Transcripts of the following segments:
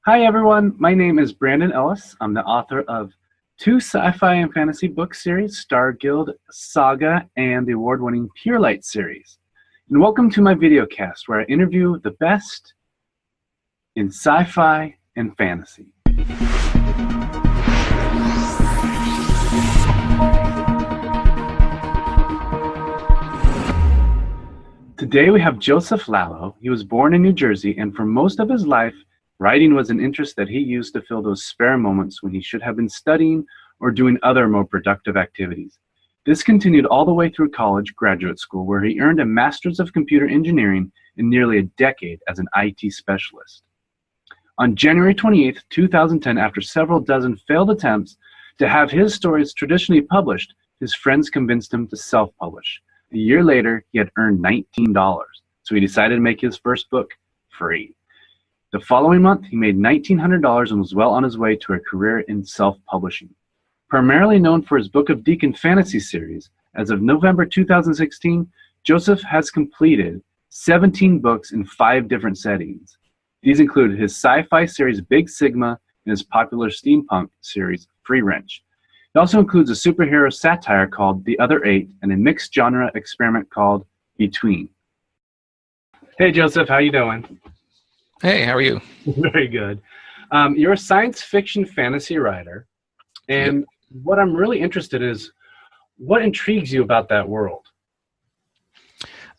Hi everyone, my name is Brandon Ellis. I'm the author of two sci-fi and fantasy book series, Star Guild Saga and the award-winning Pure Light series. And welcome to my videocast where I interview the best in sci-fi and fantasy. Today we have Joseph Lallo. He was born in New Jersey, and for most of his life, writing was an interest that he used to fill those spare moments when he should have been studying or doing other more productive activities. This continued all the way through college, graduate school, where he earned a Master's of Computer Engineering in nearly a decade as an IT specialist. On January 28, 2010, after several dozen failed attempts to have his stories traditionally published, his friends convinced him to self-publish. A year later, he had earned $19, so he decided to make his first book free. The following month, he made $1,900 and was well on his way to a career in self-publishing. Primarily known for his Book of Deacon fantasy series, as of November 2016, Joseph has completed 17 books in 5 different settings. These include his sci-fi series Big Sigma and his popular steampunk series Free Wrench. It also includes a superhero satire called The Other Eight and a mixed genre experiment called Between. Hey Joseph, how you doing? Hey, how are you? Very good. You're a science fiction fantasy writer, and what I'm really interested in is what intrigues you about that world?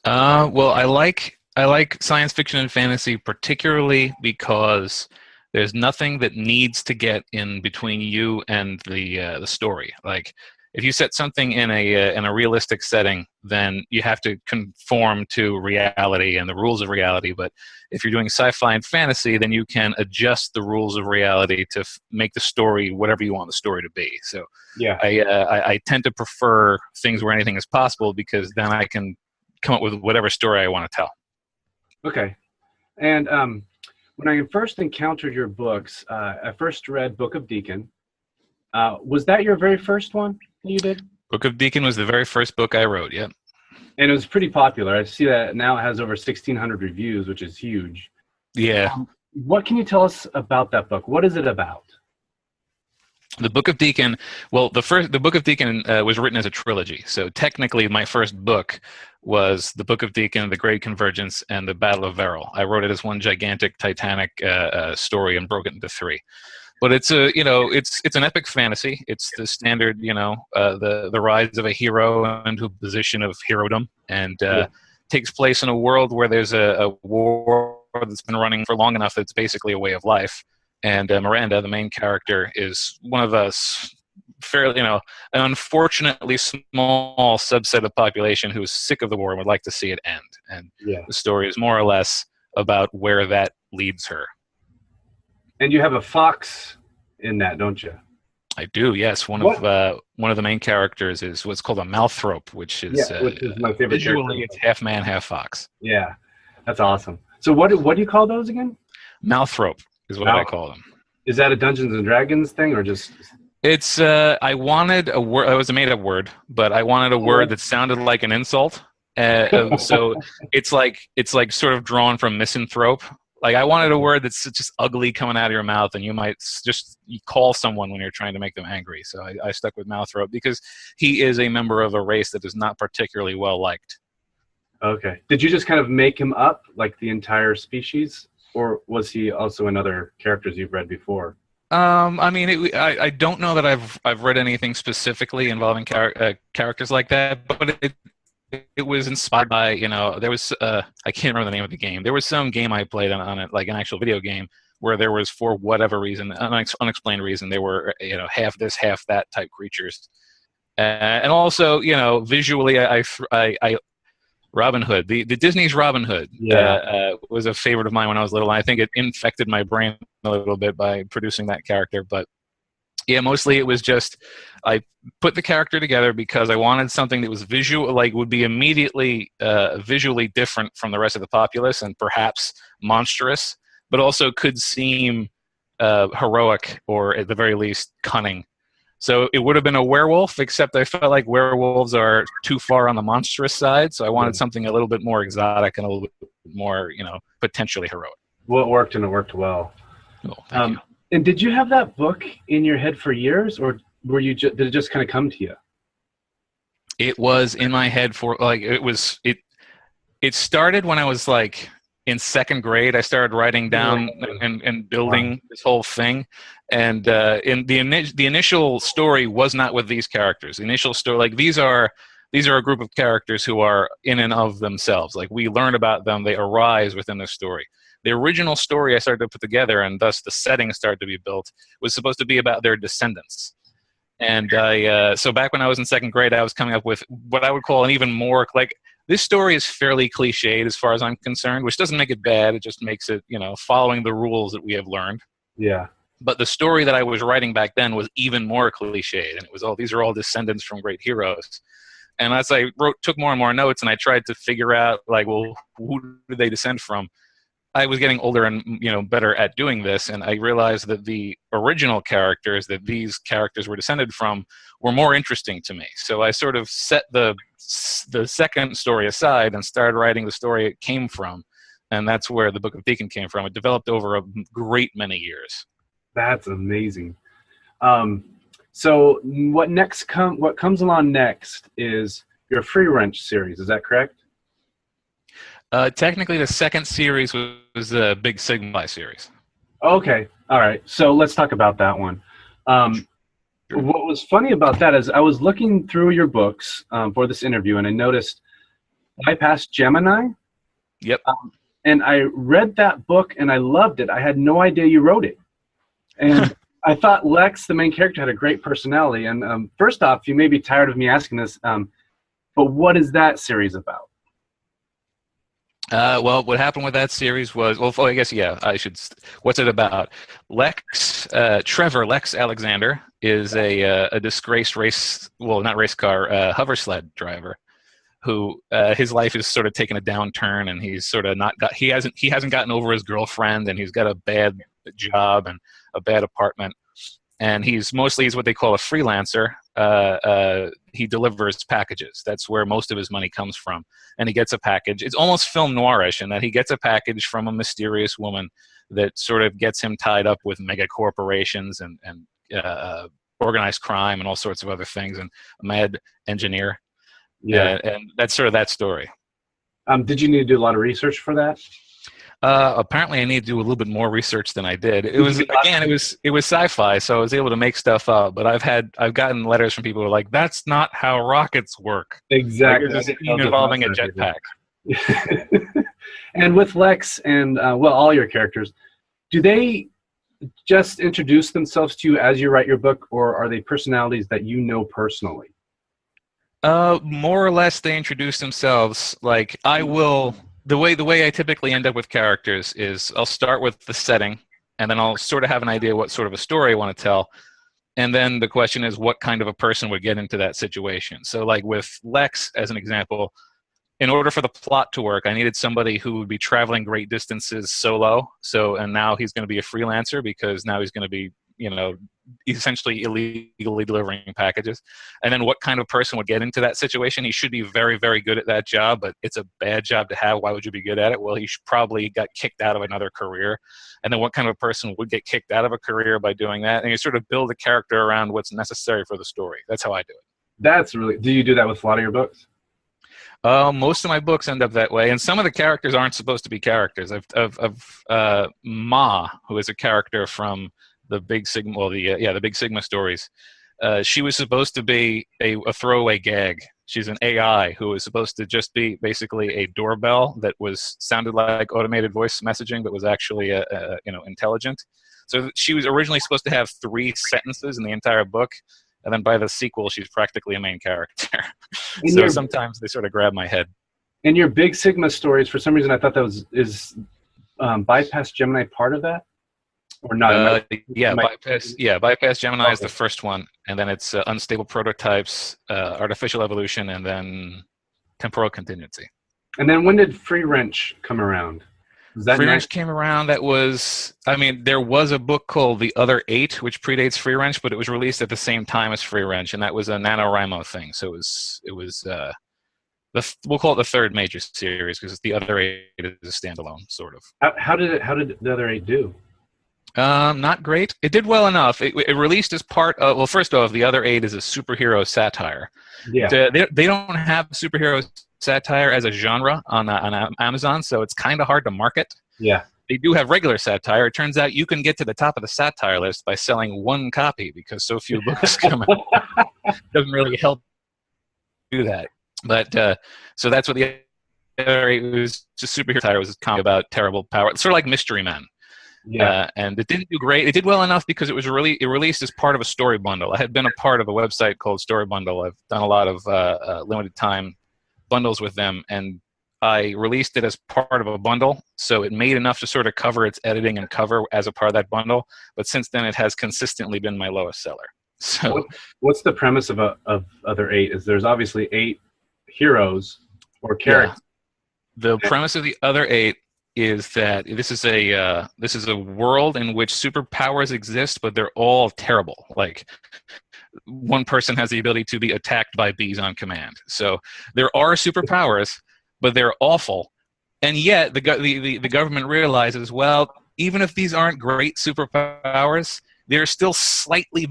Well, I like science fiction and fantasy particularly because there's nothing that needs to get in between you and the story. Like, if you set something in a realistic setting, then you have to conform to reality and the rules of reality. But if you're doing sci-fi and fantasy, then you can adjust the rules of reality to make the story whatever you want the story to be. So yeah, I tend to prefer things where anything is possible because then I can come up with whatever story I want to tell. Okay. And when I first encountered your books, I first read Book of Deacon. Was that your very first one that you did? Book of Deacon was the very first book I wrote, yep. And it was pretty popular. I see that now it has over 1,600 reviews, which is huge. Yeah. What can you tell us about that book? What is it about? The Book of Deacon, well, the Book of Deacon was written as a trilogy. So technically my first book was the Book of Deacon, The Great Convergence, and the Battle of Veril. I wrote it as one gigantic titanic story and broke it into 3. But it's it's an epic fantasy. It's the standard, the rise of a hero into a position of herodom, and takes place in a world where there's a war that's been running for long enough that it's basically a way of life. And Miranda, the main character, is one of us, fairly, an unfortunately small subset of the population who is sick of the war and would like to see it end. And the story is more or less about where that leads her. And you have a fox in that, don't you? I do, yes. One of the main characters is what's called a malthrope, which is my favorite. Visually, it's half man, half fox. Yeah, that's awesome. So what do you call those again? Malthrope is what I call them. Is that a Dungeons and Dragons thing, or just? It's I wanted a word. It was a made-up word, but I wanted a word that sounded like an insult. So it's like sort of drawn from misanthrope. Like, I wanted a word that's just ugly coming out of your mouth, and you might just call someone when you're trying to make them angry. So I stuck with malthrope because he is a member of a race that is not particularly well liked. Okay. Did you just kind of make him up, like the entire species, or was he also in other characters you've read before? I mean, I don't know that I've read anything specifically involving characters like that, but it was inspired by, there was, I can't remember the name of the game. There was some game I played on it, like an actual video game, where there was, for whatever reason, an unexplained reason, they were, half this, half that type creatures. And also, visually, I Robin Hood, the Disney's Robin Hood, was a favorite of mine when I was little. I think it infected my brain a little bit by producing that character, but yeah, mostly it was just I put the character together because I wanted something that was visual, like would be immediately visually different from the rest of the populace and perhaps monstrous, but also could seem heroic or at the very least cunning. So it would have been a werewolf, except I felt like werewolves are too far on the monstrous side. So I wanted something a little bit more exotic and a little bit more, potentially heroic. Well, it worked, and it worked well. Oh, thank you. And did you have that book in your head for years, or did it just kind of come to you? It was in my head for like it started when I was like in second grade. I started writing down and building this whole thing. And in the initial story was not with these characters. The initial story, like these are a group of characters who are in and of themselves. Like we learn about them, they arise within the story. The original story I started to put together, and thus the setting started to be built, was supposed to be about their descendants. And so back when I was in second grade, I was coming up with what I would call an even more, like, this story is fairly cliched as far as I'm concerned, which doesn't make it bad. It just makes it, following the rules that we have learned. Yeah. But the story that I was writing back then was even more cliched, and it was, these are all descendants from great heroes. And as I took more and more notes, and I tried to figure out, like, well, who do they descend from? I was getting older and better at doing this, and I realized that the original characters that these characters were descended from were more interesting to me. So I sort of set the second story aside and started writing the story it came from, and that's where the Book of Deacon came from. It developed over a great many years. That's amazing. So what comes along next is your Free Wrench series. Is that correct? Technically, the second series was the Big Sigma series. Okay. All right. So let's talk about that one. Sure. What was funny about that is I was looking through your books for this interview, and I noticed Bypass Gemini. Yep. And I read that book, and I loved it. I had no idea you wrote it. And I thought Lex, the main character, had a great personality. And first off, you may be tired of me asking this, but what is that series about? Well, what happened with that series was, I guess, yeah, what's it about? Trevor Lex Alexander is a disgraced hover sled driver who his life is sort of taken a downturn, and he's sort of he hasn't gotten over his girlfriend, and he's got a bad job and a bad apartment, and he's what they call a freelancer. He delivers packages. That's where most of his money comes from. And he gets a package. It's almost film noirish in that he gets a package from a mysterious woman that sort of gets him tied up with mega corporations and organized crime and all sorts of other things, and a mad engineer. Yeah. And that's sort of that story. Did you need to do a lot of research for that? Apparently, I need to do a little bit more research than I did. It was sci-fi, so I was able to make stuff up. But I've gotten letters from people who are like, "That's not how rockets work." Exactly. Like, there's a scene involving a jetpack. And with Lex and all your characters, do they just introduce themselves to you as you write your book, or are they personalities that you know personally? More or less, they introduce themselves. Like, I will. The way I typically end up with characters is I'll start with the setting, and then I'll sort of have an idea what sort of a story I want to tell. And then the question is, what kind of a person would get into that situation? So like with Lex, as an example, in order for the plot to work, I needed somebody who would be traveling great distances solo. And now he's going to be a freelancer because now he's going to be, essentially illegally delivering packages. And then what kind of person would get into that situation? He should be very, very good at that job, but it's a bad job to have. Why would you be good at it? Well, he probably got kicked out of another career. And then what kind of person would get kicked out of a career by doing that? And you sort of build a character around what's necessary for the story. That's how I do it. Do you do that with a lot of your books? Most of my books end up that way, and some of the characters aren't supposed to be characters. Ma, who is a character from the Big Sigma, the Big Sigma stories. She was supposed to be a throwaway gag. She's an AI who was supposed to just be basically a doorbell that sounded like automated voice messaging, but was actually intelligent. So she was originally supposed to have 3 sentences in the entire book, and then by the sequel, she's practically a main character. So sometimes they sort of grab my head. In your Big Sigma stories, for some reason, I thought that is Bypass Gemini part of that? Or not? Bypass Gemini is the first one, and then it's unstable prototypes, artificial evolution, and then temporal contingency. And then when did Free Wrench come around? Free Wrench came around. There was a book called The Other 8, which predates Free Wrench, but it was released at the same time as Free Wrench, and that was a NaNoWriMo thing. So it was we'll call it the third major series because The Other 8 is a standalone, sort of. How did The Other 8 do? Not great. It did well enough. It released as part of, well, first off, the other 8 is a superhero satire. Yeah. They don't have superhero satire as a genre on Amazon, so it's kind of hard to market. Yeah. They do have regular satire. It turns out you can get to the top of the satire list by selling 1 copy because so few books come out. It doesn't really help do that. But so that's what the other 8 was. Just superhero satire was a comedy about terrible power, sort of like Mystery Men. Yeah. And it didn't do great. It did well enough because it released as part of a story bundle. I had been a part of a website called Story Bundle. I've done a lot of limited time bundles with them, and I released it as part of a bundle, so it made enough to sort of cover its editing and cover as a part of that bundle. But since then, it has consistently been my lowest seller. So, what's the premise of other 8? Is there's obviously 8 heroes or characters? Yeah. The premise of the other 8 is that this is a world in which superpowers exist, but they're all terrible. Like, one person has the ability to be attacked by bees on command. So there are superpowers, but they're awful. And yet the government realizes, well, even if these aren't great superpowers, they're still slightly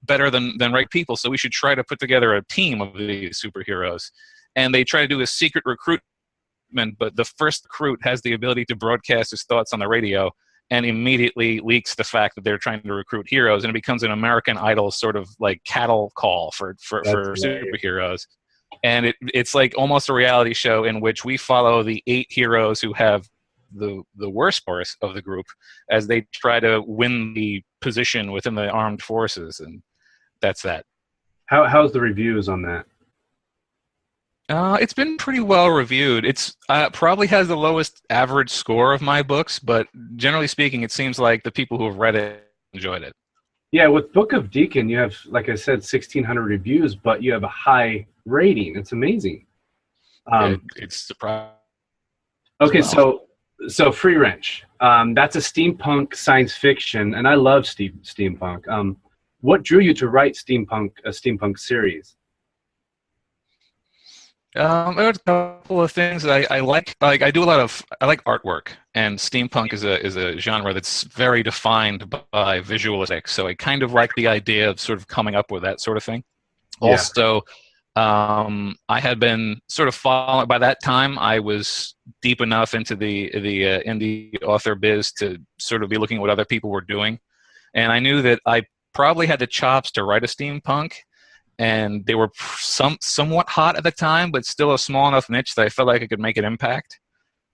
better than right people. So we should try to put together a team of these superheroes. And they try to do a secret recruitment, but the first recruit has the ability to broadcast his thoughts on the radio and immediately leaks the fact that they're trying to recruit heroes, and it becomes an American Idol sort of like cattle call for superheroes. And it's like almost a reality show in which we follow the 8 heroes who have the worst part of the group as they try to win the position within the armed forces, and that's that. How's the reviews on that? It's been pretty well reviewed. It's probably has the lowest average score of my books, but generally speaking, it seems like the people who have read it enjoyed it. Yeah, with Book of Deacon, you have, like I said, 1,600 reviews, but you have a high rating. It's amazing. It's surprising. Okay, so Free Wrench. That's a steampunk science fiction, and I love steampunk. What drew you to write a steampunk series? There's a couple of things that I like. Like I like artwork, and steampunk is a genre that's very defined by visual aesthetics. So I kind of like the idea of sort of coming up with that sort of thing. Yeah. Also, I had been sort of following. By that time, I was deep enough into the indie author biz to sort of be looking at what other people were doing, and I knew that I probably had the chops to write a steampunk. And they were somewhat hot at the time, but still a small enough niche that I felt like I could make an impact.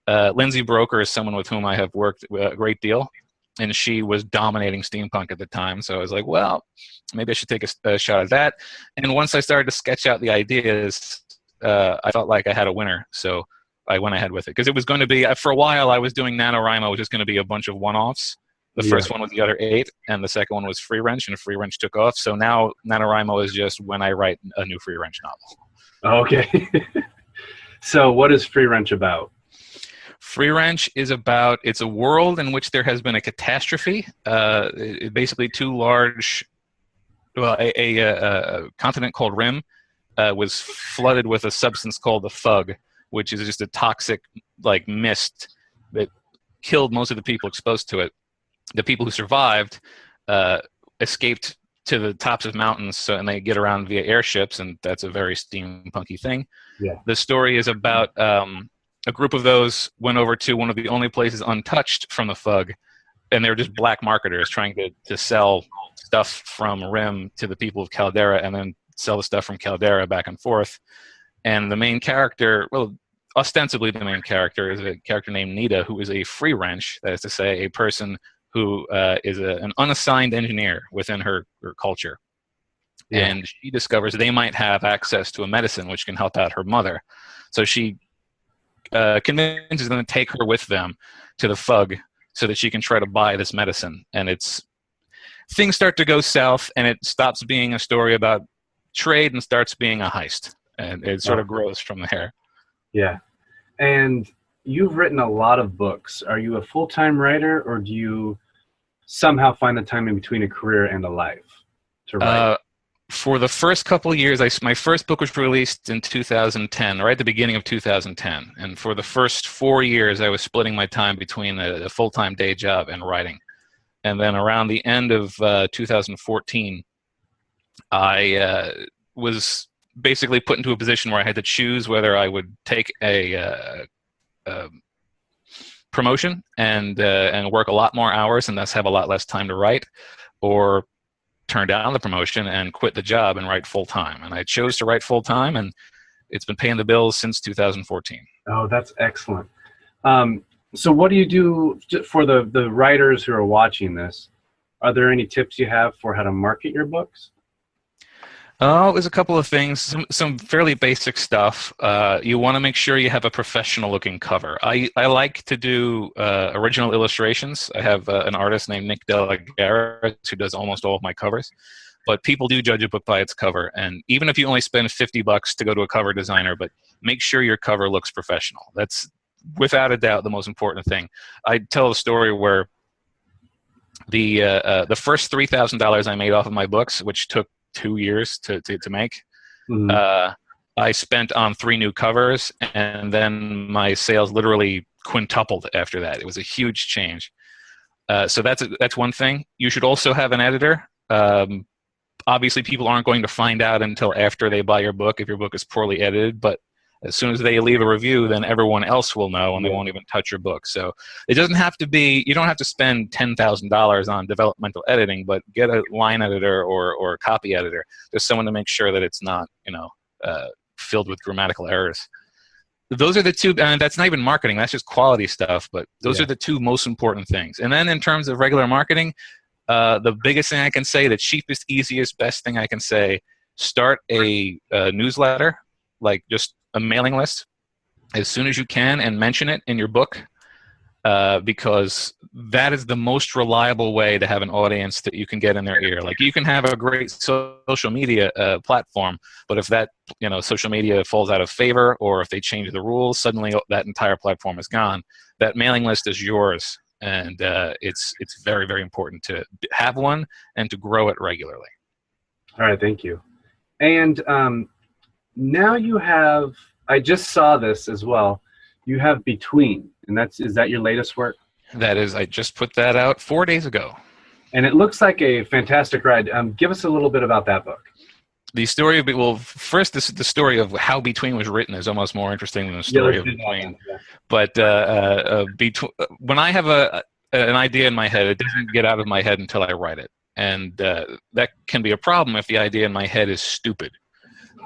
Lindsay Broker is someone with whom I have worked a great deal, and she was dominating steampunk at the time. So I was like, well, maybe I should take a shot at that. And once I started to sketch out the ideas, I felt like I had a winner. So I went ahead with it. Because it was going to be, for a while, I was doing NaNoWriMo, which was going to be a bunch of one-offs. The first one was the other 8, and the second one was Free Wrench, and Free Wrench took off. So now NaNoWriMo is just when I write a new Free Wrench novel. Okay. So what is Free Wrench about? Free Wrench is about, it's a world in which there has been a catastrophe. Basically a continent called Rim was flooded with a substance called the Fug, which is just a toxic like mist that killed most of the people exposed to it. The people who survived escaped to the tops of mountains, and they get around via airships, and that's a very steampunky thing. Yeah. The story is about a group of those went over to one of the only places untouched from the Fug, and they were just black marketers trying to sell stuff from Rim to the people of Caldera, and then sell the stuff from Caldera back and forth. And the main character, well, ostensibly the main character is a character named Nita, who is a free wrench, that is to say, a person who is an unassigned engineer within her culture. Yeah. And she discovers they might have access to a medicine which can help out her mother. So she convinces them to take her with them to the Fug so that she can try to buy this medicine. And things start to go south, and it stops being a story about trade and starts being a heist. And it sort of grows from there. Yeah. And you've written a lot of books. Are you a full-time writer, or do you somehow find the time in between a career and a life to write? For the first couple of years, my first book was released in 2010, right at the beginning of 2010. And for the first 4 years, I was splitting my time between a full-time day job and writing. And then around the end of 2014, I was basically put into a position where I had to choose whether I would take a promotion and work a lot more hours and thus have a lot less time to write, or turn down the promotion and quit the job and write full time. And I chose to write full time, and it's been paying the bills since 2014. Oh, that's excellent. So what do you do for the writers who are watching this? Are there any tips you have for how to market your books? Oh, there's a couple of things, some fairly basic stuff. You want to make sure you have a professional-looking cover. I like to do original illustrations. I have an artist named Nick Delagares who does almost all of my covers. But people do judge a book by its cover, and even if you only spend $50 to go to a cover designer, but make sure your cover looks professional. That's without a doubt the most important thing. I tell a story where the first $3,000 I made off of my books, which took 2 years to make, I spent on 3 new covers, and then my sales literally quintupled after that. It was a huge change. So that's one thing. You should also have an editor. Obviously, people aren't going to find out until after they buy your book if your book is poorly edited, but as soon as they leave a review, then everyone else will know, and they won't even touch your book. So it doesn't have to be, you don't have to spend $10,000 on developmental editing, but get a line editor or a copy editor, just someone to make sure that it's not, filled with grammatical errors. Those are the two, and that's not even marketing, that's just quality stuff, but those are the 2 most important things. And then in terms of regular marketing, the biggest thing I can say, the cheapest, easiest, best thing I can say, start a newsletter, like just a mailing list, as soon as you can, and mention it in your book, because that is the most reliable way to have an audience that you can get in their ear. Like, you can have a great social media platform, but if that social media falls out of favor, or if they change the rules, suddenly that entire platform is gone. That mailing list is yours. And it's very, very important to have one and to grow it regularly. All right, thank you. And now you have, I just saw this as well, you have Between, and is that your latest work? That is, I just put that out 4 days ago. And it looks like a fantastic ride. Give us a little bit about that book. The story of, well, first, the story of how Between was written is almost more interesting than the story of Between. But when I have an idea in my head, it doesn't get out of my head until I write it. And that can be a problem if the idea in my head is stupid.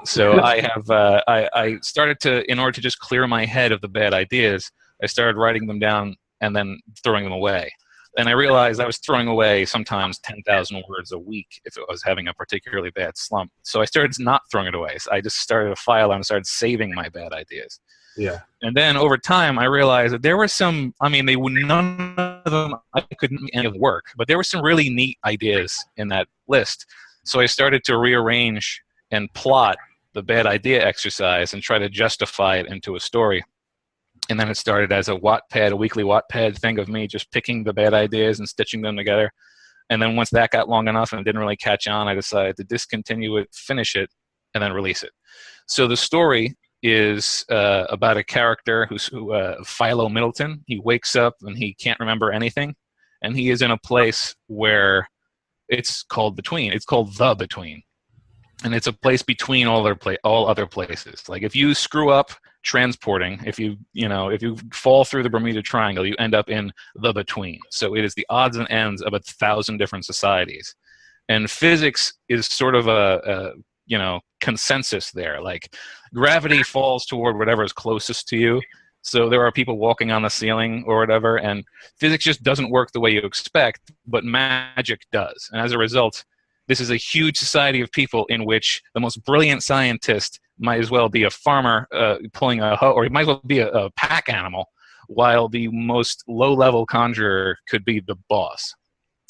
So I started to, in order to just clear my head of the bad ideas, I started writing them down and then throwing them away. And I realized I was throwing away sometimes 10,000 words a week if I was having a particularly bad slump. So I started not throwing it away. So I just started a file and started saving my bad ideas. Yeah. And then over time, I realized that there were some, none of them I couldn't make any of work, but there were some really neat ideas in that list. So I started to rearrange and plot the bad idea exercise and try to justify it into a story. And then it started as a weekly Wattpad thing of me just picking the bad ideas and stitching them together. And then once that got long enough and it didn't really catch on, I decided to discontinue it, finish it, and then release it. So the story is about a character who's Philo Middleton. He wakes up and he can't remember anything. And he is in a place where it's called Between. It's called The Between. And it's a place between all other places. Like, if you screw up transporting, if you fall through the Bermuda Triangle, you end up in The Between. So it is the odds and ends of 1,000 different societies. And physics is sort of a consensus there. Like, gravity falls toward whatever is closest to you. So there are people walking on the ceiling or whatever, and physics just doesn't work the way you expect, but magic does. And as a result, this is a huge society of people in which the most brilliant scientist might as well be a farmer pulling a hoe, or he might as well be a pack animal, while the most low-level conjurer could be the boss.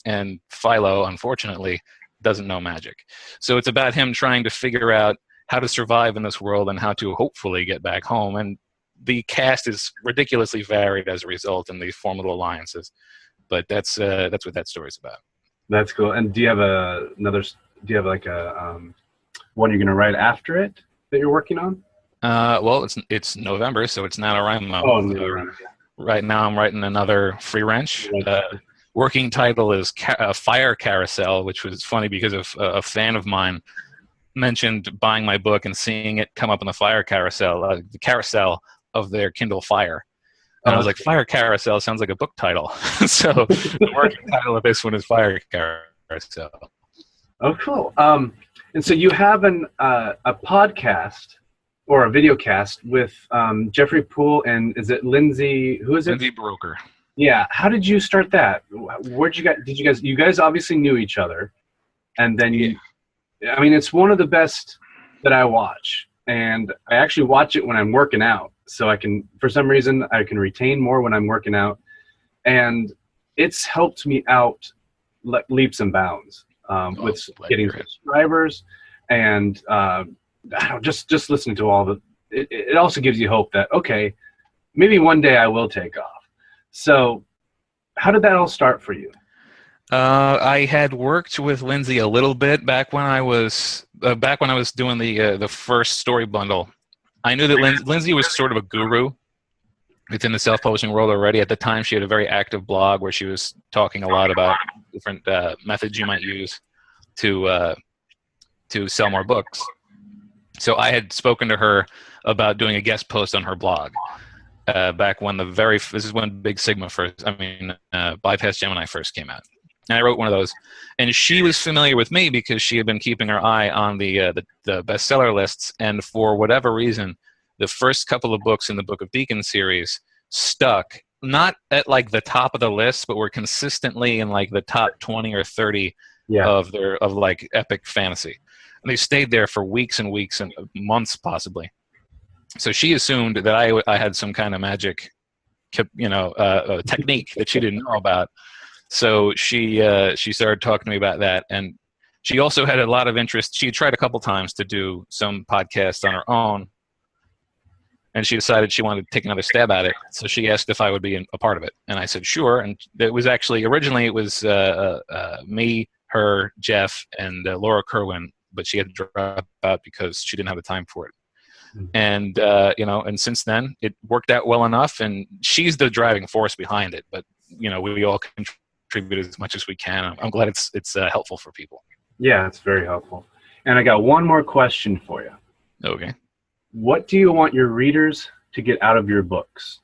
And Philo, unfortunately, doesn't know magic. So it's about him trying to figure out how to survive in this world and how to hopefully get back home. And the cast is ridiculously varied as a result in these formidable alliances. But that's what that story's about. That's cool. And do you have like a one you're going to write after it that you're working on? Well, it's November, so it's NaNoWriMo. Oh, NaNoWriMo. Right now I'm writing another Free Wrench. working title is Fire Carousel, which was funny because a fan of mine mentioned buying my book and seeing it come up on the Fire Carousel, the carousel of their Kindle Fire. And I was like, Fire Carousel sounds like a book title. So the working title of this one is Fire Carousel. Oh, cool. And so you have a podcast or a videocast with Jeffrey Poole and is it Lindsay? Who is it? Lindsay Broker. Yeah. How did you start that? Where'd you guys? You guys obviously knew each other, and then you. Yeah. I mean, it's one of the best that I watch, and I actually watch it when I'm working out. So I can, for some reason, I can retain more when I'm working out, and it's helped me out leaps and bounds with getting subscribers, and I don't just listening to all the. It also gives you hope that okay, maybe one day I will take off. So, how did that all start for you? I had worked with Lindsay a little bit back when I was doing the first story bundle. I knew that Lindsay was sort of a guru within the self-publishing world already. At the time, she had a very active blog where she was talking a lot about different methods you might use to sell more books. So I had spoken to her about doing a guest post on her blog back when this is when Big Sigma Bypass Gemini first came out. And I wrote one of those, and she was familiar with me because she had been keeping her eye on the bestseller lists, and for whatever reason, the first couple of books in the Book of Deacon series stuck, not at like the top of the list, but were consistently in like the top 20 or 30 of like epic fantasy, and they stayed there for weeks and weeks and months possibly. So she assumed that I had some kind of magic, technique that she didn't know about. So she started talking to me about that, and she also had a lot of interest. She tried a couple times to do some podcasts on her own, and she decided she wanted to take another stab at it. So she asked if I would be a part of it, and I said sure. And it was actually originally it was me, her, Jeff, and Laura Kerwin, but she had to drop out because she didn't have the time for it. And and since then it worked out well enough, and she's the driving force behind it. But we all contribute as much as we can. I'm glad it's helpful for people. Yeah, it's very helpful. And I got one more question for you. Okay. What do you want your readers to get out of your books?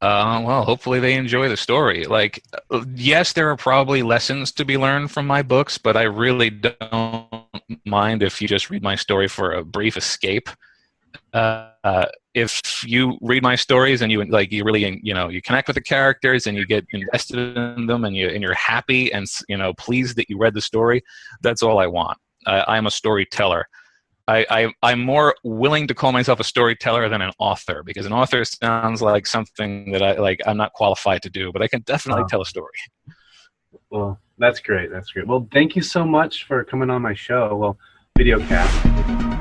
Well, hopefully they enjoy the story. Like, yes, there are probably lessons to be learned from my books, but I really don't mind if you just read my story for a brief escape. If you read my stories and you really you connect with the characters and you get invested in them and you're happy and pleased that you read the story, that's all I want. I'm a storyteller. I'm more willing to call myself a storyteller than an author, because an author sounds like something that I'm not qualified to do, but I can definitely tell a story. Well, that's great. That's great. Well, thank you so much for coming on my show. Well, Videocast.